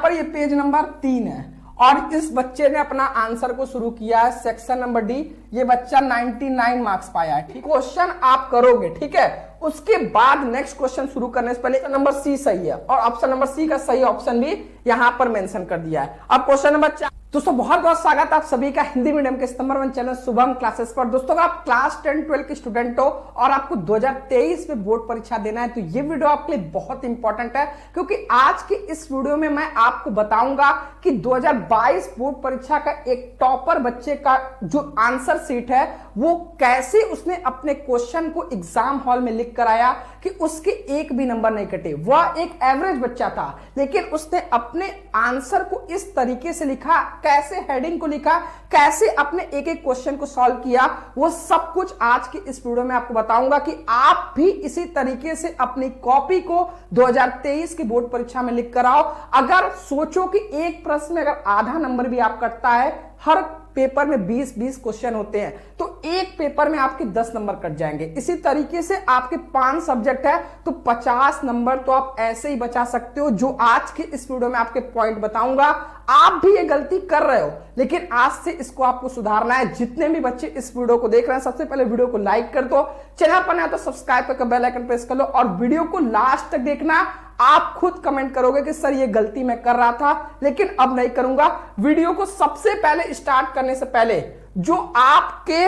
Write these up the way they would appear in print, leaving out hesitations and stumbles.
पर ये page number 3 है और इस बच्चे ने अपना आंसर को शुरू किया है सेक्शन नंबर डी। ये बच्चा 99 मार्क्स पाया है। क्वेश्चन आप करोगे, ठीक है, उसके बाद नेक्स्ट क्वेश्चन शुरू करने से पहले नंबर सी सही है और ऑप्शन नंबर सी का सही ऑप्शन भी यहां पर मेंशन कर दिया है। अब क्वेश्चन नंबर 4। दोस्तों बहुत बहुत स्वागत है आप सभी का हिंदी मीडियम के नंबर 1 चैनल शुभम क्लासेस पर। दोस्तों आप क्लास 10-12 के स्टूडेंट हो और आपको 2023 में बोर्ड परीक्षा देना है तो ये वीडियो आपके लिए बहुत इंपॉर्टेंट है, क्योंकि आज के इस वीडियो में मैं आपको बताऊंगा कि 2022 बोर्ड परीक्षा का एक टॉपर बच्चे का जो आंसर शीट है वो कैसे उसने अपने क्वेश्चन को एग्जाम हॉल में लिख कर आया कि उसके एक भी नंबर नहीं कटे। वह एक एवरेज बच्चा था लेकिन उसने अपने आंसर को इस तरीके से लिखा, कैसे हेडिंग को लिखा, कैसे अपने एक एक क्वेश्चन को सॉल्व किया, वो सब कुछ आज की इस वीडियो में आपको बताऊंगा कि आप भी इसी तरीके से अपनी कॉपी को 2023 की बोर्ड परीक्षा में लिख कर आओ। अगर सोचो कि एक प्रश्न में अगर आधा नंबर भी आप कटता है, हर पेपर में 20-20 क्वेश्चन होते हैं तो एक पेपर में आपके 10 नंबर कट जाएंगे। इसी तरीके से आपके 5 सब्जेक्ट है तो 50 नंबर तो आप ऐसे ही बचा सकते हो, जो आज के इस वीडियो में आपके पॉइंट बताऊंगा। आप भी ये गलती कर रहे हो लेकिन आज से इसको आपको सुधारना है। जितने भी बच्चे इस वीडियो को देख रहे हैं सबसे पहले वीडियो को लाइक कर दो, चैनल पर नया तो सब्सक्राइब करके बेल आइकन प्रेस कर लो और वीडियो को लास्ट तक देखना। आप खुद कमेंट करोगे कि सर ये गलती मैं कर रहा था लेकिन अब नहीं करूंगा। वीडियो को सबसे पहले स्टार्ट करने से पहले जो आपके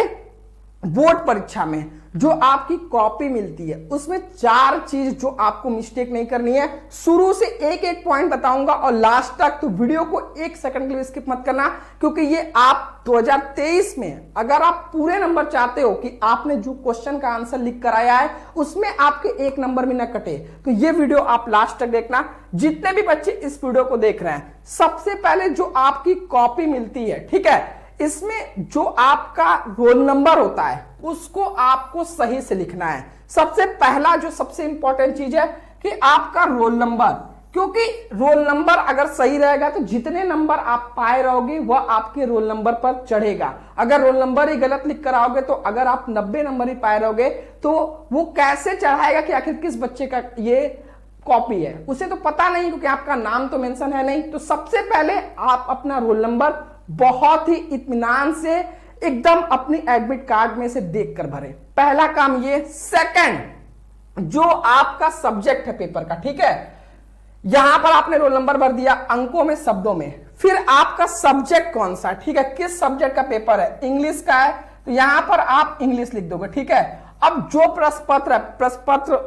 बोर्ड परीक्षा में जो आपकी कॉपी मिलती है उसमें 4 चीज जो आपको मिस्टेक नहीं करनी है। शुरू से एक एक पॉइंट बताऊंगा और लास्ट तक, तो वीडियो को 1 सेकंड के लिए स्किप मत करना, क्योंकि ये आप 2023 में अगर आप पूरे नंबर चाहते हो कि आपने जो क्वेश्चन का आंसर लिख कर आया है उसमें आपके एक नंबर भी ना कटे, तो ये वीडियो आप लास्ट तक देखना। जितने भी बच्चे इस वीडियो को देख रहे हैं, सबसे पहले जो आपकी कॉपी मिलती है, ठीक है, इसमें जो आपका रोल नंबर होता है उसको आपको सही से लिखना है। सबसे पहला जो सबसे इंपॉर्टेंट चीज है कि आपका रोल नंबर, क्योंकि रोल नंबर अगर सही रहेगा तो जितने नंबर आप पाए रहोगे वह आपके रोल नंबर पर चढ़ेगा। अगर रोल नंबर ही गलत लिख कर आओगे तो अगर आप 90 नंबर ही पाए रहोगे तो वो कैसे चढ़ाएगा कि आखिर किस बच्चे का ये कॉपी है, उसे तो पता नहीं, क्योंकि आपका नाम तो मेंशन है नहीं। तो सबसे पहले आप अपना रोल नंबर बहुत ही इत्मीनान से एकदम अपनी एडमिट कार्ड में से देखकर भरें। पहला काम ये। सेकंड, जो आपका सब्जेक्ट है पेपर का, ठीक है, यहां पर आपने रोल नंबर भर दिया अंकों में, शब्दों में। फिर आपका सब्जेक्ट कौन सा, ठीक है, किस सब्जेक्ट का पेपर है, इंग्लिश का है तो यहां पर आप इंग्लिश लिख दोगे, ठीक है। अब जो प्रश्न पत्र है, प्रश्न पत्र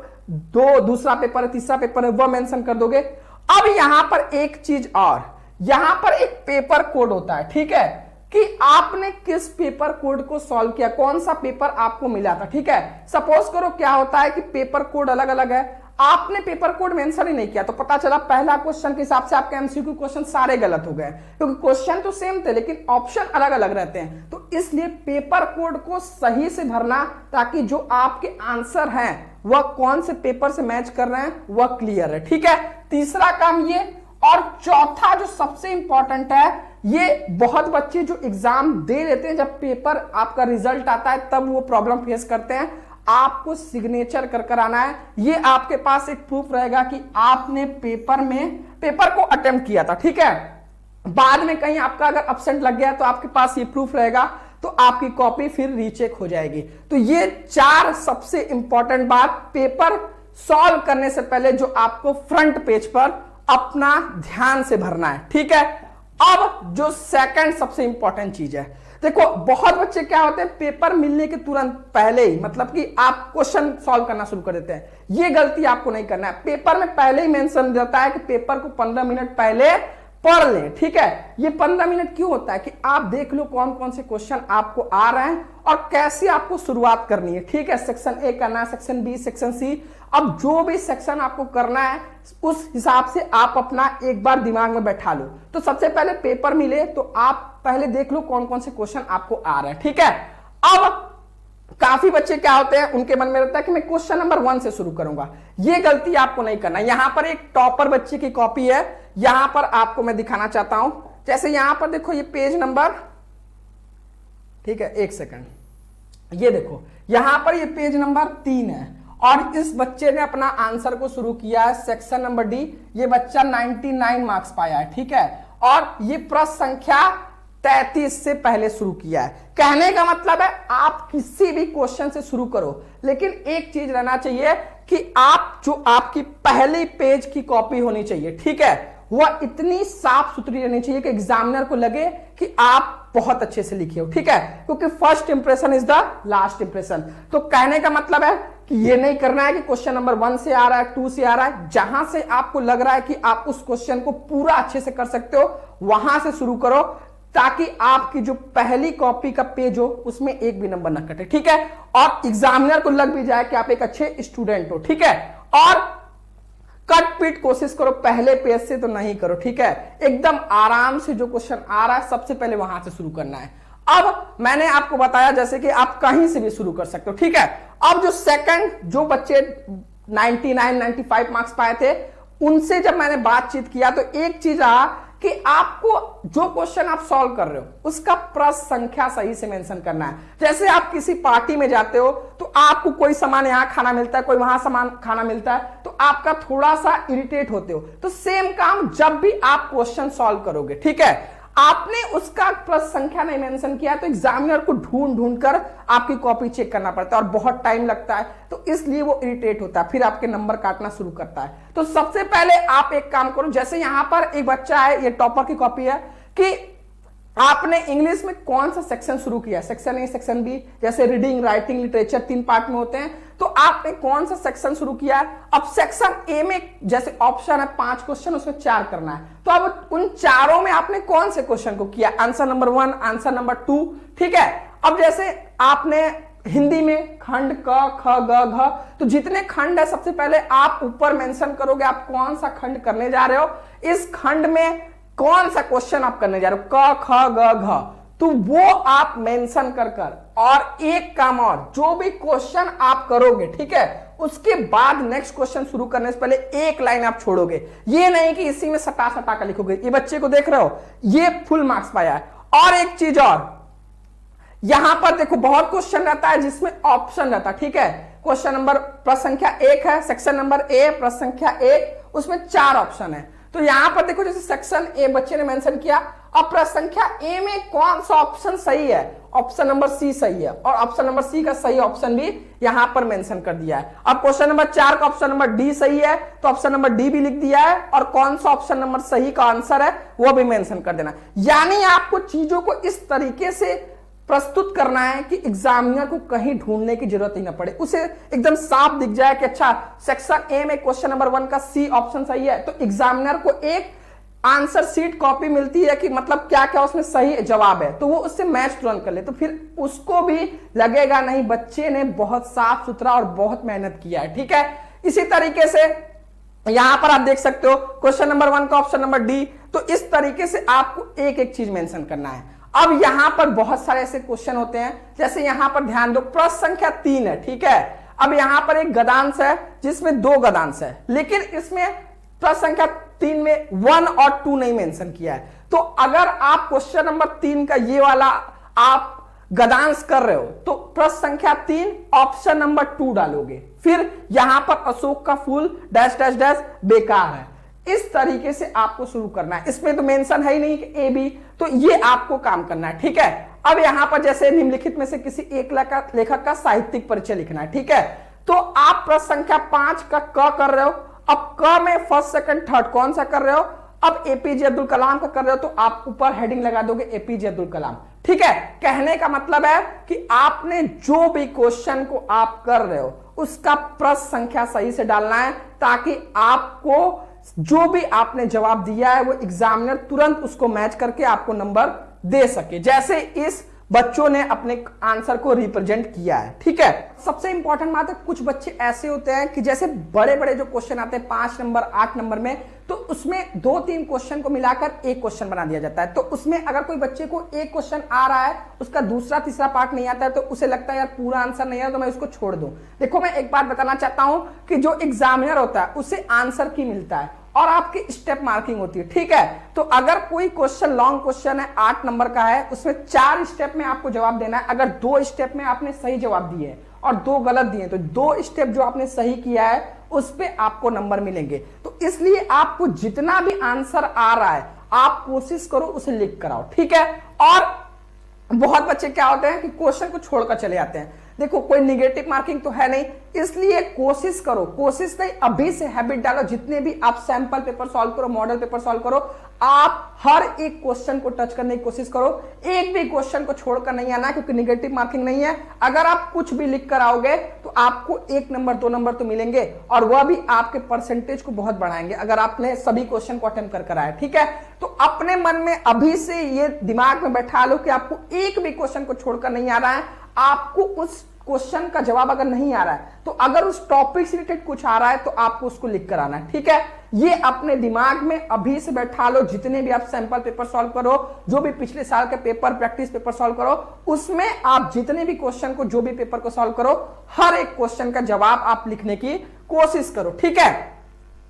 2 दूसरा पेपर है, तीसरा पेपर है, वह मेंशन कर दोगे। अब यहां पर एक चीज और, यहां पर एक पेपर कोड होता है, ठीक है, कि आपने किस पेपर कोड को सॉल्व किया, कौन सा पेपर आपको मिला था, ठीक है। सपोज करो क्या होता है कि पेपर कोड अलग अलग है, आपने पेपर कोड मेंशन ही नहीं किया तो पता चला पहला क्वेश्चन के हिसाब से आपके एमसीक्यू क्वेश्चन सारे गलत हो गए, क्योंकि क्वेश्चन तो सेम थे लेकिन ऑप्शन अलग अलग रहते हैं। तो इसलिए पेपर कोड को सही से भरना ताकि जो आपके आंसर हैं वह कौन से पेपर से मैच कर रहे हैं वह क्लियर है, ठीक है। तीसरा काम ये। और चौथा जो सबसे इंपॉर्टेंट है, ये बहुत बच्चे जो एग्जाम दे लेते हैं, जब पेपर आपका रिजल्ट आता है तब वो प्रॉब्लम फेस करते हैं। आपको सिग्नेचर कर आना है। ये आपके पास एक प्रूफ रहेगा कि आपने पेपर को अटेम्प्ट किया था, ठीक है। बाद में कहीं आपका अगर एब्सेंट लग गया तो आपके पास ये प्रूफ रहेगा, तो आपकी कॉपी फिर रीचेक हो जाएगी। तो ये 4 सबसे इंपॉर्टेंट बात पेपर सॉल्व करने से पहले जो आपको फ्रंट पेज पर अपना ध्यान से भरना है, ठीक है। अब जो सेकंड सबसे इंपॉर्टेंट चीज है, देखो बहुत बच्चे क्या होते हैं, पेपर मिलने के तुरंत पहले ही, मतलब कि आप क्वेश्चन सॉल्व करना शुरू कर देते हैं। ये गलती आपको नहीं करना है। पेपर में पहले ही मेंशन रहता है कि पेपर को 15 मिनट पहले पढ़ लें, ठीक है। ये 15 मिनट क्यों होता है कि आप देख लो कौन कौन से क्वेश्चन आपको आ रहे हैं और कैसे आपको शुरुआत करनी है, ठीक है। सेक्शन ए करना है, सेक्शन बी, सेक्शन सी, अब जो भी सेक्शन आपको करना है उस हिसाब से आप अपना एक बार दिमाग में बैठा लो। तो सबसे पहले पेपर मिले तो आप पहले देख लो कौन कौन से क्वेश्चन आपको आ रहे हैं, ठीक है। अब काफी बच्चे क्या होते हैं, उनके मन में रहता है कि मैं क्वेश्चन नंबर 1 से शुरू करूंगा। ये गलती आपको नहीं करना। यहां पर एक टॉपर बच्चे की कॉपी है, यहां पर आपको मैं दिखाना चाहता हूं। जैसे यहां पर देखो ये पेज नंबर, ठीक है, 1 सेकंड, ये देखो यहां पर ये पेज नंबर 3 है और इस बच्चे ने अपना आंसर को शुरू किया है सेक्शन नंबर डी। ये बच्चा 99 मार्क्स पाया है, ठीक है। और ये प्रश्न संख्या 33 से पहले शुरू किया है। कहने का मतलब है आप किसी भी क्वेश्चन से शुरू करो, लेकिन एक चीज रहना चाहिए कि आप जो आपकी पहली पेज की कॉपी होनी चाहिए, ठीक है, वह इतनी साफ सुथरी रहनी चाहिए कि एग्जामिनर को लगे कि आप बहुत अच्छे से लिखे हो, ठीक है, क्योंकि first impression is the last impression. तो कहने का मतलब है कि ये नहीं करना है कि क्वेश्चन नंबर 1 से आ रहा है, 2 से आ रहा है, जहां से आपको लग रहा है कि आप उस क्वेश्चन को पूरा अच्छे से कर सकते हो वहां से शुरू करो, ताकि आपकी जो पहली कॉपी का पेज हो उसमें एक भी नंबर ना कटे, ठीक है, और एग्जामिनर को लग भी जाए कि आप एक अच्छे स्टूडेंट हो, ठीक है। और कट पीट कोशिश करो, पहले पेज से तो नहीं करो, ठीक है, एकदम आराम से जो क्वेश्चन आ रहा है सबसे पहले वहां से शुरू करना है। अब मैंने आपको बताया जैसे कि आप कहीं से भी शुरू कर सकते हो, ठीक है। अब जो सेकंड जो बच्चे 95 मार्क्स पाए थे उनसे जब मैंने बातचीत किया तो एक चीज रहा कि आपको जो क्वेश्चन आप सॉल्व कर रहे हो उसका प्रश्न संख्या सही से मेंशन करना है। जैसे आप किसी पार्टी में जाते हो तो आपको कोई सामान यहां खाना मिलता है, कोई वहां सामान खाना मिलता है, तो आपका थोड़ा सा इरिटेट होते हो। तो सेम काम जब भी आप क्वेश्चन सॉल्व करोगे, ठीक है, आपने उसका प्रश्न संख्या नहीं मेंशन किया तो एग्जामिनर को ढूंढ ढूंढ कर आपकी कॉपी चेक करना पड़ता है और बहुत टाइम लगता है, तो इसलिए वो इरिटेट होता है, फिर आपके नंबर काटना शुरू करता है। तो सबसे पहले आप एक काम करो, जैसे यहां पर एक बच्चा है, ये टॉपर की कॉपी है, कि आपने इंग्लिश में कौन सा सेक्शन शुरू किया, सेक्शन ए, सेक्शन बी, जैसे रीडिंग, राइटिंग, लिटरेचर 3 पार्ट में होते हैं, तो आपने कौन सा सेक्शन शुरू किया है। अब सेक्शन ए में जैसे ऑप्शन है 5 क्वेश्चन, उसमें 4 करना है, तो अब उन चारों में आपने कौन से क्वेश्चन को किया, आंसर नंबर 1, आंसर नंबर 2, ठीक है। अब जैसे आपने हिंदी में खंड क, ख, ग, घ, तो जितने खंड है सबसे पहले आप ऊपर मेंशन करोगे आप कौन सा खंड करने जा रहे हो, इस खंड में कौन सा क्वेश्चन आप करने जा रहे हो, क, ख, ग, घ, तो वो आप मेंशन कर और एक काम और, जो भी क्वेश्चन आप करोगे, ठीक है, उसके बाद नेक्स्ट क्वेश्चन शुरू करने से पहले एक लाइन आप छोड़ोगे। ये नहीं कि इसी में सटा सटा कर लिखोगे। ये बच्चे को देख रहे हो, ये फुल मार्क्स पाया है। और एक चीज और, यहां पर देखो बहुत क्वेश्चन रहता है जिसमें ऑप्शन रहता है, ठीक है। क्वेश्चन नंबर प्रश्न संख्या 1 है, सेक्शन नंबर ए, प्रश्न संख्या 1, उसमें 4 ऑप्शन है। तो यहां पर देखो जैसे सेक्शन ए बच्चे ने मेंशन किया, अब प्रश्न संख्या ए में कौन सा ऑप्शन सही है, ऑप्शन नंबर सी सही है, और ऑप्शन नंबर सी का सही ऑप्शन भी यहां पर मेंशन कर दिया है। अब क्वेश्चन नंबर 4 का ऑप्शन नंबर डी सही है, तो ऑप्शन नंबर डी भी लिख दिया है, और कौन सा ऑप्शन नंबर सही का आंसर है वो भी मेंशन कर देना। यानी आपको चीजों को इस तरीके से प्रस्तुत करना है कि एग्जामिनर को कहीं ढूंढने की जरूरत ही ना पड़े, उसे एकदम साफ दिख जाए कि अच्छा सेक्शन ए में क्वेश्चन नंबर 1 का सी ऑप्शन सही है, तो एग्जामिनर को एक आंसर शीट कॉपी मिलती है कि मतलब क्या क्या उसमें सही जवाब है, तो वो उससे मैच तुरंत कर ले, तो फिर उसको भी लगेगा नहीं बच्चे ने बहुत साफ सुथरा और बहुत मेहनत किया है, ठीक है। इसी तरीके से यहां पर आप देख सकते हो क्वेश्चन नंबर 1 का ऑप्शन नंबर डी, तो इस तरीके से आपको एक एक चीज मेंशन करना है। अब यहां पर बहुत सारे ऐसे क्वेश्चन होते हैं, जैसे यहां पर ध्यान दो, प्रश्न संख्या 3 है, ठीक है। अब यहां पर एक गदांश है जिसमें 2 गदांश है, लेकिन इसमें प्रश्न संख्या 3 में 1 और 2 नहीं मेंशन किया है। तो अगर आप क्वेश्चन नंबर 3 का ये वाला आप गदांश कर रहे हो तो प्रश्न संख्या 3 ऑप्शन नंबर 2 डालोगे, फिर यहां पर अशोक का फूल डैश डैश डैश बेकार है। इस तरीके से आपको शुरू करना है, इसमें तो मेंशन है ही नहीं कि ए बी, तो ये आपको काम करना है, ठीक है। अब यहां पर जैसे निम्नलिखित में से किसी एक लेखक का साहित्यिक परिचय लिखना है, ठीक है। तो आप प्रश्न संख्या 5 का क कर रहे हो, अब क में फर्स्ट सेकंड थर्ड कौन सा कर रहे हो, अब एपीजे अब्दुल कलाम का कर रहे हो तो आप ऊपर हेडिंग लगा दोगे एपीजे अब्दुल कलाम, ठीक है। कहने का मतलब है कि आपने जो भी क्वेश्चन को आप कर रहे हो उसका प्रश्न संख्या सही से डालना है, ताकि आपको जो भी आपने जवाब दिया है वो एग्जामिनर तुरंत उसको मैच करके आपको नंबर दे सके, जैसे इस बच्चों ने अपने आंसर को रिप्रेजेंट किया है, ठीक है। सबसे इंपॉर्टेंट बात है, कुछ बच्चे ऐसे होते हैं कि जैसे बड़े बड़े जो क्वेश्चन आते हैं 5 नंबर 8 नंबर में, तो उसमें 2-3 क्वेश्चन को मिलाकर एक क्वेश्चन बना दिया जाता है। तो उसमें अगर कोई बच्चे को एक क्वेश्चन आ रहा है, उसका दूसरा तीसरा पार्ट नहीं आता है, तो उसे लगता है यार पूरा आंसर नहीं है तो मैं इसको छोड़ दूं। देखो मैं एक बात बताना चाहता हूं कि जो एग्जामिनर होता है उसे आंसर की मिलता है और आपकी स्टेप मार्किंग होती है, ठीक है। तो अगर कोई क्वेश्चन लॉन्ग क्वेश्चन है 8 नंबर का है, उसमें 4 स्टेप में आपको जवाब देना है, अगर 2 स्टेप में आपने सही जवाब दिए और 2 गलत दिए, तो 2 स्टेप जो आपने सही किया है उस पे आपको नंबर मिलेंगे। तो इसलिए आपको जितना भी आंसर आ रहा है आप कोशिश करो उसे लिख कर आओ, ठीक है। और बहुत बच्चे क्या होते हैं कि क्वेश्चन को छोड़कर चले जाते हैं। देखो कोई निगेटिव मार्किंग तो है नहीं, इसलिए कोशिश करो, कोशिश नहीं अभी से हैबिट डालो, जितने भी आप सैंपल पेपर सॉल्व करो, मॉडल पेपर सॉल्व करो, आप हर एक क्वेश्चन को टच करने की कोशिश करो, एक भी क्वेश्चन को छोड़कर नहीं आना, क्योंकि निगेटिव मार्किंग नहीं है। अगर आप कुछ भी लिख कर आओगे तो आपको 1 नंबर 2 नंबर तो मिलेंगे, और वह भी आपके परसेंटेज को बहुत बढ़ाएंगे अगर आपने सभी क्वेश्चन को अटेम्प्ट कर आए, ठीक है। तो अपने मन में अभी से ये दिमाग में बैठा लो कि आपको एक भी क्वेश्चन को छोड़कर नहीं आ रहा है। आपको उस क्वेश्चन का जवाब अगर नहीं आ रहा है तो अगर उस टॉपिक से रिलेटेड कुछ आ रहा है तो आपको उसको लिख कर आना है, ठीक है। ये अपने दिमाग में अभी से बैठा लो। जितने भी आप सैंपल पेपर सॉल्व करो, जो भी पिछले साल के पेपर प्रैक्टिस पेपर सॉल्व करो, उसमें आप जितने भी क्वेश्चन को, जो भी पेपर को सॉल्व करो, हर एक क्वेश्चन का जवाब आप लिखने की कोशिश करो, ठीक है।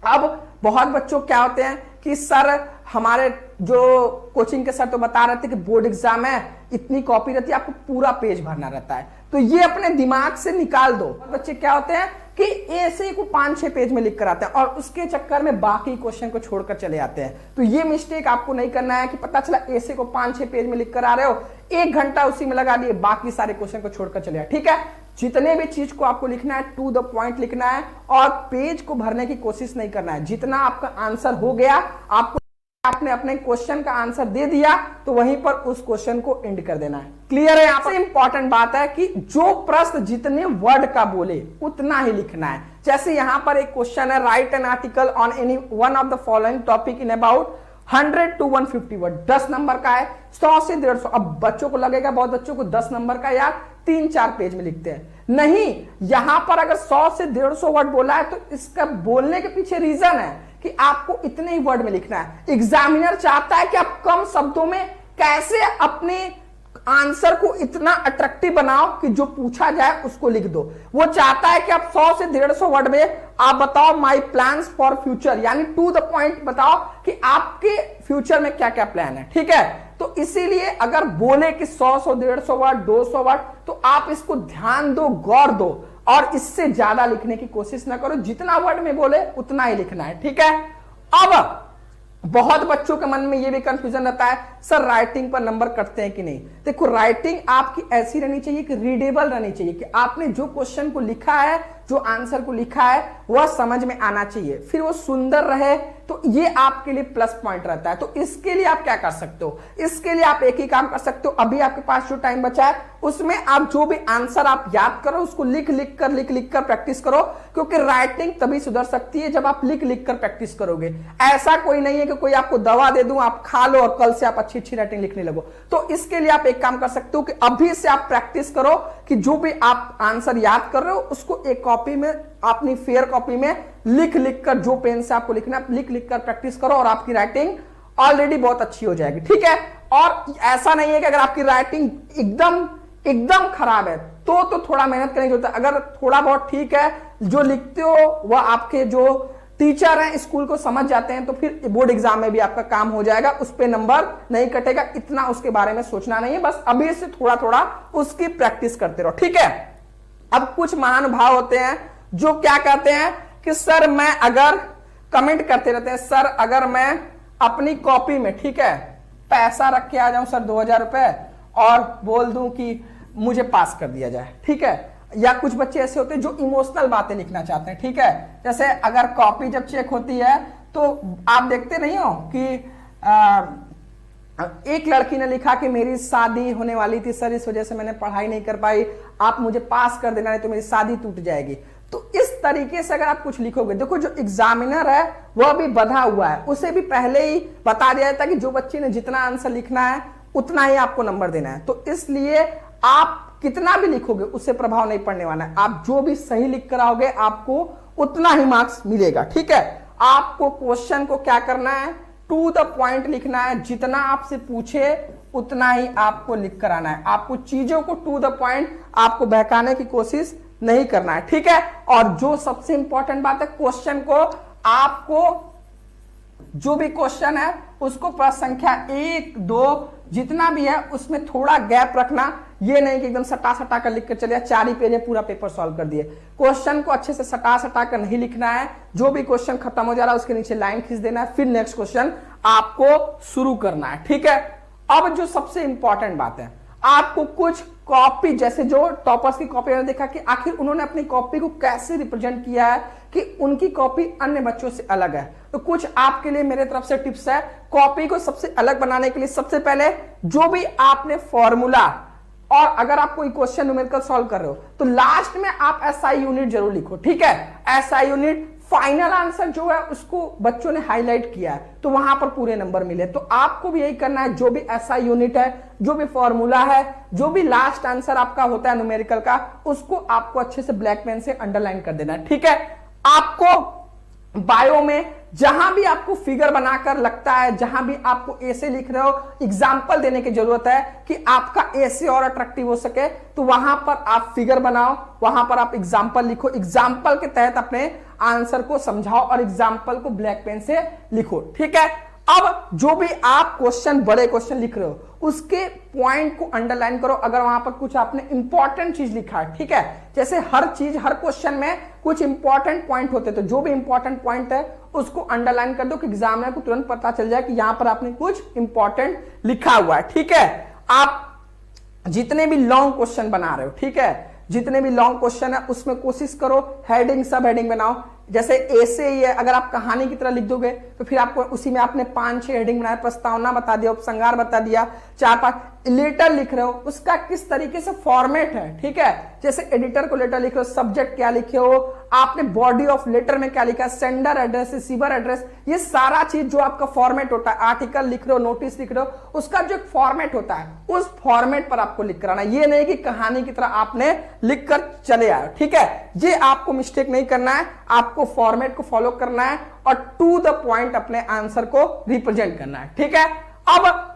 अब बहुत बच्चों क्या होते हैं कि सर हमारे जो कोचिंग के सर तो बता रहे थे कि बोर्ड एग्जाम है, इतनी कॉपी रहती है, आपको पूरा पेज भरना रहता है, तो ये अपने दिमाग से निकाल दो। बच्चे क्या होते हैं कि ऐसे को 5-6 पेज में लिख कर आते हैं और उसके चक्कर में बाकी क्वेश्चन को छोड़कर चले आते हैं। तो ये मिस्टेक आपको नहीं करना है कि पता चला ऐसे को 5-6 पेज में लिख कर आ रहे हो, 1 घंटा उसी में लगा दिए, बाकी सारे क्वेश्चन को छोड़कर चले आए, ठीक है। जितने भी चीज को आपको लिखना है टू द पॉइंट लिखना है और पेज को भरने की कोशिश नहीं करना है। जितना आपका आंसर हो गया, आपको आपने अपने क्वेश्चन का आंसर दे दिया तो वहीं पर उस क्वेश्चन को एंड कर देना है। क्लियर है? यहां पर इंपॉर्टेंट बात है कि जो प्रश्न जितने वर्ड का बोले उतना ही लिखना है। जैसे यहां पर एक क्वेश्चन है, right an article on any one of the following topic in about 100 to 150 word. 10 number का है, 100 से 150। अब बच्चों को लगेगा, बहुत बच्चों को 10 नंबर का यार 3-4 पेज में लिखते हैं। नहीं, यहां पर अगर 100 से 150 वर्ड बोला है तो इसका बोलने के पीछे रीजन है कि आपको इतने ही वर्ड में लिखना है। एग्जामिनर चाहता है कि आप कम शब्दों में कैसे अपने आंसर को इतना अट्रैक्टिव बनाओ कि जो पूछा जाए उसको लिख दो। वो चाहता है कि आप 100 से 150 वर्ड में आप बताओ माई प्लान्स फॉर फ्यूचर, यानी टू द पॉइंट बताओ कि आपके फ्यूचर में क्या क्या प्लान है, ठीक है। तो इसीलिए अगर बोले कि 100 से 150 वर्ड, 200 वर्ड, तो आप इसको ध्यान दो, गौर दो और इससे ज्यादा लिखने की कोशिश ना करो। जितना वर्ड में बोले उतना ही लिखना है, ठीक है। अब बहुत बच्चों के मन में यह भी कंफ्यूजन रहता है, सर राइटिंग पर नंबर कटते हैं कि नहीं। देखो, राइटिंग आपकी ऐसी रहनी चाहिए कि रीडेबल रहनी चाहिए, कि आपने जो क्वेश्चन को लिखा है, जो आंसर को लिखा है, वह समझ में आना चाहिए, फिर वो सुंदर रहे, तो ये आपके लिए प्लस पॉइंट रहता है। तो इसके लिए आप क्या कर सकते हो? इसके लिए आप एक ही काम कर सकते हो, अभी आपके पास जो टाइम बचा है उसमें आप जो भी आंसर आप याद करो उसको लिख लिख कर प्रैक्टिस करो, क्योंकि राइटिंग तभी सुधर सकती है जब आप लिख लिख कर प्रैक्टिस करोगे। ऐसा कोई नहीं है कि कोई आपको दवा दे दूं, आप खा लो और कल से आप अच्छी राइटिंग लिखने लगो। तो इसके लिए आप एक काम कर सकते हो कि अभी से आप प्रैक्टिस करो कि जो भी आप आंसर याद कर रहे हो उसको एक कॉपी में, अपनी फेयर कॉपी में लिख लिख कर, जो पेन से आपको लिखना लिख लिख कर प्रैक्टिस करो और आपकी राइटिंग ऑलरेडी बहुत अच्छी हो जाएगी, ठीक है। और ऐसा नहीं है कि अगर आपकी राइटिंग एकदम खराब है तो थोड़ा मेहनत करने की जरूरत है। अगर थोड़ा बहुत ठीक है, जो लिखते हो वह आपके जो टीचर हैं स्कूल को समझ जाते हैं, तो फिर बोर्ड एग्जाम में भी आपका काम हो जाएगा, उस पे नंबर नहीं कटेगा। इतना उसके बारे में सोचना नहीं है, बस अभी से थोड़ा थोड़ा उसकी प्रैक्टिस करते रहो, ठीक है। अब कुछ महानुभाव होते हैं जो क्या कहते हैं कि सर मैं अगर कमेंट करते रहते हैं, सर अगर मैं अपनी कॉपी में, ठीक है, पैसा रख के आ जाऊं सर 2000 रुपए और बोल दूं कि मुझे पास कर दिया जाए, ठीक है। या कुछ बच्चे ऐसे होते हैं जो इमोशनल बातें लिखना चाहते हैं, ठीक है। जैसे अगर कॉपी जब चेक होती है तो आप देखते नहीं हो कि एक लड़की ने लिखा कि मेरी शादी होने वाली थी सर, इस वजह से मैंने पढ़ाई नहीं कर पाई, आप मुझे पास कर देना नहीं तो मेरी शादी टूट जाएगी। तो इस तरीके से अगर आप कुछ लिखोगे, देखो जो एग्जामिनर है वह भी बधा हुआ है, उसे भी पहले ही बता दिया जाता है कि जो बच्चे ने जितना आंसर लिखना है उतना ही आपको नंबर देना है। तो इसलिए आप कितना भी लिखोगे उससे प्रभाव नहीं पड़ने वाला है। आप जो भी सही लिख कर आओगे आपको उतना ही मार्क्स मिलेगा, ठीक है। आपको क्वेश्चन को क्या करना है, टू द पॉइंट लिखना है, जितना आपसे पूछे उतना ही आपको लिख कर आना है। आपको चीजों को टू द पॉइंट आपको बहकाने की कोशिश नहीं करना है, ठीक है। और जो सबसे इंपॉर्टेंट बात है, क्वेश्चन को आपको, जो भी क्वेश्चन है उसको प्रश्न संख्या 1 2 जितना भी है उसमें थोड़ा गैप रखना, ये नहीं कि एकदम सटा सटा कर लिख कर चले 4 ही पेज में पूरा पेपर सॉल्व कर दिए। क्वेश्चन को अच्छे से सटा सटा कर नहीं लिखना है, जो भी क्वेश्चन खत्म हो जा रहा है उसके नीचे लाइन खींच देना है, फिर नेक्स्ट क्वेश्चन आपको शुरू करना है, ठीक है। अब जो सबसे इंपॉर्टेंट बात है, आपको कुछ कॉपी, जैसे जो टॉपर्स की कॉपी मैंने देखा कि आखिर उन्होंने अपनी कॉपी को कैसे रिप्रेजेंट किया है कि उनकी कॉपी अन्य बच्चों से अलग है। तो कुछ आपके लिए मेरे तरफ से टिप्स है कॉपी को सबसे अलग बनाने के लिए। सबसे पहले जो भी आपने फॉर्मूला, और अगर आप कोई क्वेश्चन न्यूमेरिकल सॉल्व कर रहे हो तो लास्ट में आप एसआई यूनिट जरूर लिखो, ठीक है। एसआई यूनिट फाइनल आंसर जो है उसको बच्चों ने हाईलाइट किया है तो वहां पर पूरे नंबर मिले। तो आपको भी यही करना है, जो भी एसआई यूनिट है, जो भी फॉर्मूला है, जो भी लास्ट आंसर आपका होता है न्यूमेरिकल का, उसको आपको अच्छे से ब्लैक पेन से अंडरलाइन कर देना है, ठीक है। आपको बायो में जहां भी आपको फिगर बनाकर लगता है, जहां भी आपको ऐसे लिख रहे हो, एग्जाम्पल देने की जरूरत है कि आपका ऐसे और अट्रैक्टिव हो सके, तो वहां पर आप फिगर बनाओ, वहां पर आप एग्जाम्पल लिखो, एग्जाम्पल के तहत अपने आंसर को समझाओ और एग्जाम्पल को ब्लैक पेन से लिखो, ठीक है। अब जो भी आप क्वेश्चन, बड़े क्वेश्चन लिख रहे हो उसके पॉइंट को अंडरलाइन करो, अगर वहां पर कुछ आपने इंपॉर्टेंट चीज लिखा है, ठीक है। जैसे हर चीज, हर क्वेश्चन में कुछ इंपॉर्टेंट पॉइंट होते, तो जो भी इंपॉर्टेंट पॉइंट है उसको अंडरलाइन कर दो कि एग्जामिनर को तुरंत पता चल जाए कि यहां पर आपने कुछ इंपॉर्टेंट लिखा हुआ है, ठीक है। आप जितने भी लॉन्ग क्वेश्चन बना रहे हो, ठीक है, जितने भी लॉन्ग क्वेश्चन है उसमें कोशिश करो हेडिंग, सब हेडिंग बनाओ। जैसे ऐसे ही है, अगर आप कहानी की तरह लिख दोगे तो फिर आपको उसी में आपने 5-6 हेडिंग बनाया, प्रस्तावना बता दिया, उपसंहार बता दिया, 4-5 लेटर लिख रहे हो, उसका किस तरीके से फॉर्मेट है, ठीक है। जैसे एडिटर को लेटर लिख रहे हो, सब्जेक्ट क्या लिखे हो, आपने बॉडी ऑफ लेटर में क्या लिखा है, सेंडर एड्रेस, रिसीवर एड्रेस, ये सारा चीज जो आपका फॉर्मेट होता है, आर्टिकल लिख रहे हो, नोटिस लिख रहे हो, उसका जो फॉर्मेट होता है उस फॉर्मेट पर आपको लिख कराना। ये नहीं कि कहानी की तरह आपने लिख कर चले आए, ठीक है। ये आपको मिस्टेक नहीं करना है, आपको फॉर्मेट को फॉलो करना है और टू द पॉइंट अपने आंसर को रिप्रेजेंट करना है, ठीक है। अब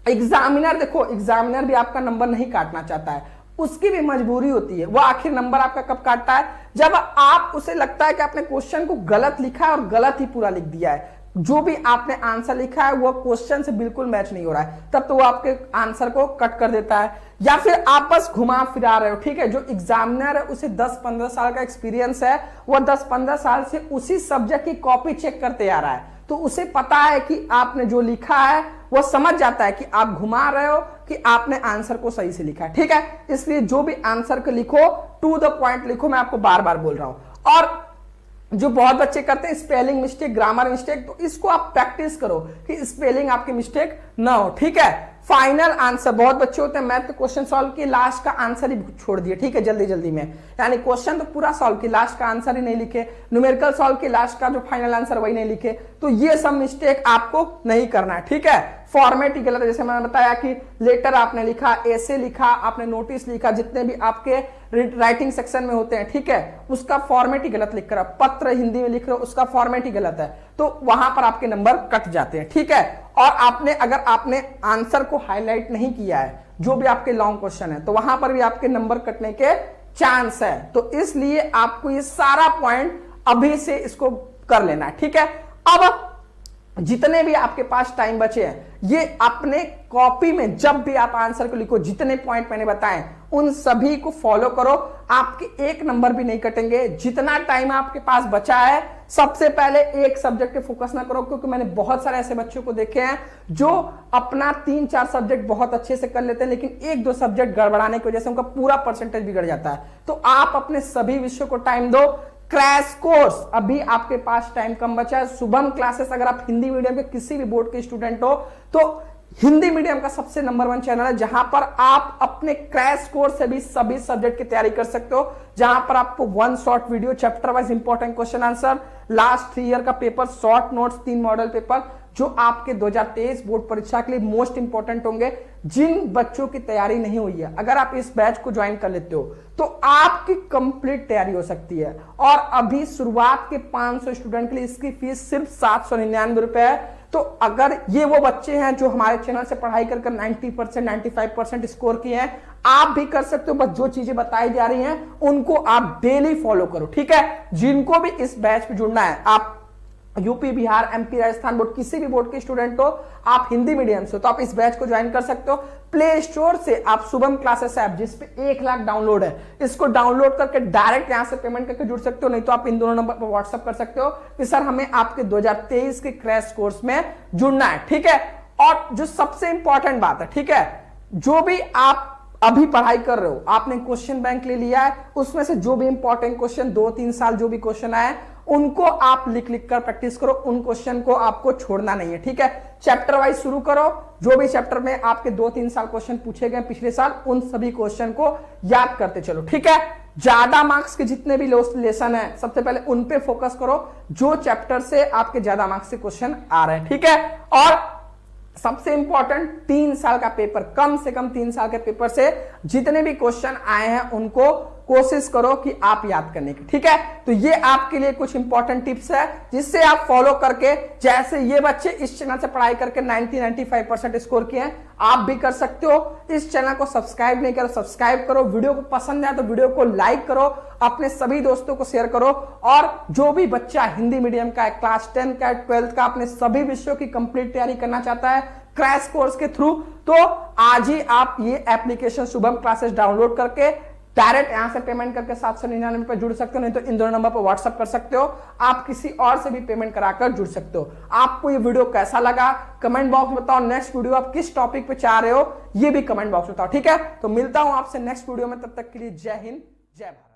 एग्जामिनर, देखो एग्जामिनर भी आपका नंबर नहीं काटना चाहता है, उसकी भी मजबूरी होती है। वो आखिर नंबर आपका कब काटता है, जब आप उसे लगता है कि आपने क्वेश्चन को गलत लिखा है और गलत ही पूरा लिख दिया है, जो भी आपने आंसर लिखा है वो क्वेश्चन से बिल्कुल मैच नहीं हो रहा है, तब तो वो आपके आंसर को कट कर देता है। या फिर आप बस घुमा फिरा रहे हो, ठीक है। जो एग्जामिनर है उसे 10-15 साल का एक्सपीरियंस है, वो 10-15 साल से उसी सब्जेक्ट की कॉपी चेक करते आ रहा है, तो उसे पता है कि आपने जो लिखा है वो समझ जाता है कि आप घुमा रहे हो कि आपने आंसर को सही से लिखा है, ठीक है। इसलिए जो भी आंसर को लिखो टू द पॉइंट लिखो, मैं आपको बार बार बोल रहा हूं। और जो बहुत बच्चे करते हैं स्पेलिंग मिस्टेक, ग्रामर मिस्टेक, तो इसको आप प्रैक्टिस करो कि स्पेलिंग आपकी मिस्टेक ना हो, ठीक है। फाइनल आंसर, बहुत बच्चे होते हैं मैथ के क्वेश्चन सॉल्व किए, लास्ट का आंसर ही छोड़ दिए, ठीक है, जल्दी जल्दी में, यानी क्वेश्चन तो पूरा सॉल्व किया, लास्ट का आंसर ही नहीं लिखे, न्यूमेरिकल सॉल्व किए, लास्ट का जो फाइनल आंसर वही नहीं लिखे। तो ये सब मिस्टेक आपको नहीं करना है, ठीक है। फॉर्मेट ही गलत है, जैसे मैंने बताया कि लेटर आपने लिखा, ऐसे लिखा, आपने नोटिस लिखा, जितने भी आपके राइटिंग सेक्शन में होते हैं, ठीक है, उसका फॉर्मेट ही गलत लिख कर, पत्र हिंदी में लिख रहे हो उसका फॉर्मेट ही गलत है, तो वहां पर आपके नंबर कट जाते हैं, ठीक है। और आपने, अगर आपने आंसर को हाईलाइट नहीं किया है, जो भी आपके लॉन्ग क्वेश्चन है, तो वहां पर भी आपके नंबर कटने के चांस है। तो इसलिए आपको ये सारा पॉइंट अभी से इसको कर लेना है, ठीक है। अब जितने भी आपके पास टाइम बचे हैं, ये अपने कॉपी में जब भी आप आंसर को लिखो, जितने पॉइंट मैंने बताए उन सभी को फॉलो करो, आपके एक नंबर भी नहीं कटेंगे। जितना टाइम आपके पास बचा है, सबसे पहले एक सब्जेक्ट पे फोकस ना करो, क्योंकि मैंने बहुत सारे ऐसे बच्चों को देखे हैं जो अपना 3-4 सब्जेक्ट बहुत अच्छे से कर लेते हैं, लेकिन 1-2 सब्जेक्ट गड़बड़ाने की वजह से उनका पूरा परसेंटेज बिगड़ जाता है। तो आप अपने सभी विषयों को टाइम दो। क्रैश कोर्स, अभी आपके पास टाइम कम बचा है। शुभम क्लासेस, अगर आप हिंदी मीडियम के किसी भी बोर्ड के स्टूडेंट हो तो हिंदी मीडियम का सबसे नंबर 1 चैनल है, जहां पर आप अपने क्रैश कोर्स से भी सभी सब्जेक्ट की तैयारी कर सकते हो, जहां पर आपको 1 short video, chapter wise important question answer, last 3 year का paper, short notes, 3 model paper, जो आपके 2023 बोर्ड परीक्षा के लिए मोस्ट इंपॉर्टेंट होंगे। जिन बच्चों की तैयारी नहीं हुई है, अगर आप इस बैच को ज्वाइन कर लेते हो तो आपकी कंप्लीट तैयारी हो सकती है। और अभी शुरुआत के 500 स्टूडेंट के लिए इसकी फीस सिर्फ 799 रुपए है। तो अगर ये वो बच्चे हैं जो हमारे चैनल से पढ़ाई कर 90%, 95% स्कोर किए हैं, आप भी कर सकते हो। बस जो चीजें बताई जा रही हैं उनको आप डेली फॉलो करो, ठीक है। जिनको भी इस बैच पे जुड़ना है, आप UP, Bihar, MP, Rajasthan board, किसी भी बोर्ड के स्टूडेंट हो, आप हिंदी मीडियम से हो तो आप इस बैच को ज्वाइन कर सकते हो। प्ले स्टोर से आप शुभम क्लासेस ऐप, जिसपे 1 लाख डाउनलोड है, इसको डाउनलोड करके डायरेक्ट यहां से पेमेंट करके जुड़ सकते हो। नहीं तो आप इन दोनों नंबर पर व्हाट्सएप कर सकते हो कि सर हमें आपके 2023 के क्रैश कोर्स में जुड़ना है, ठीक है। और जो सबसे इंपॉर्टेंट बात है, ठीक है, जो भी आप अभी पढ़ाई कर रहे हो, आपने क्वेश्चन बैंक ले लिया है, उसमें से जो भी इंपॉर्टेंट क्वेश्चन 2-3 साल जो भी क्वेश्चन आए उनको आप लिख लिख कर प्रैक्टिस करो, उन क्वेश्चन को आपको छोड़ना नहीं है, ठीक है। चैप्टर वाइज शुरू करो, जो भी चैप्टर में आपके 2-3 साल क्वेश्चन पूछे गए पिछले साल, उन सभी क्वेश्चन को याद करते चलो, ठीक है। ज्यादा मार्क्स के जितने भी लेसन है, सबसे पहले उन पे फोकस करो जो चैप्टर से आपके ज्यादा मार्क्स के क्वेश्चन आ रहे हैं, ठीक है। और सबसे इंपॉर्टेंट 3 साल का पेपर, कम से कम 3 साल के पेपर से जितने भी क्वेश्चन आए हैं उनको कोशिश करो कि आप याद करने की, ठीक है। तो ये आपके लिए कुछ इंपॉर्टेंट टिप्स है जिससे आप फॉलो करके, जैसे ये बच्चे इस चैनल से पढ़ाई करके 90-95% स्कोर किए हैं, आप भी कर सकते हो। इस चैनल को सब्सक्राइब नहीं करो, सब्सक्राइब करो। वीडियो को पसंद आए तो वीडियो को लाइक करो, अपने सभी दोस्तों को शेयर करो। और जो भी बच्चा हिंदी मीडियम का है, क्लास 10 का, 12th का, अपने सभी विषयों की कंप्लीट तैयारी करना चाहता है क्रैश कोर्स के थ्रू, तो आज ही आप ये एप्लीकेशन शुभम क्लासेस डाउनलोड करके डायरेक्ट यहां से पेमेंट करके 799 पर जुड़ सकते हो। नहीं तो इन दोनों नंबर पर व्हाट्सएप कर सकते हो, आप किसी और से भी पेमेंट कराकर जुड़ सकते हो। आपको ये वीडियो कैसा लगा कमेंट बॉक्स में बताओ। नेक्स्ट वीडियो आप किस टॉपिक पे चाह रहे हो ये भी कमेंट बॉक्स में बताओ, ठीक है। तो मिलता हूं आपसे नेक्स्ट वीडियो में, तब तक के लिए जय हिंद, जय भारत।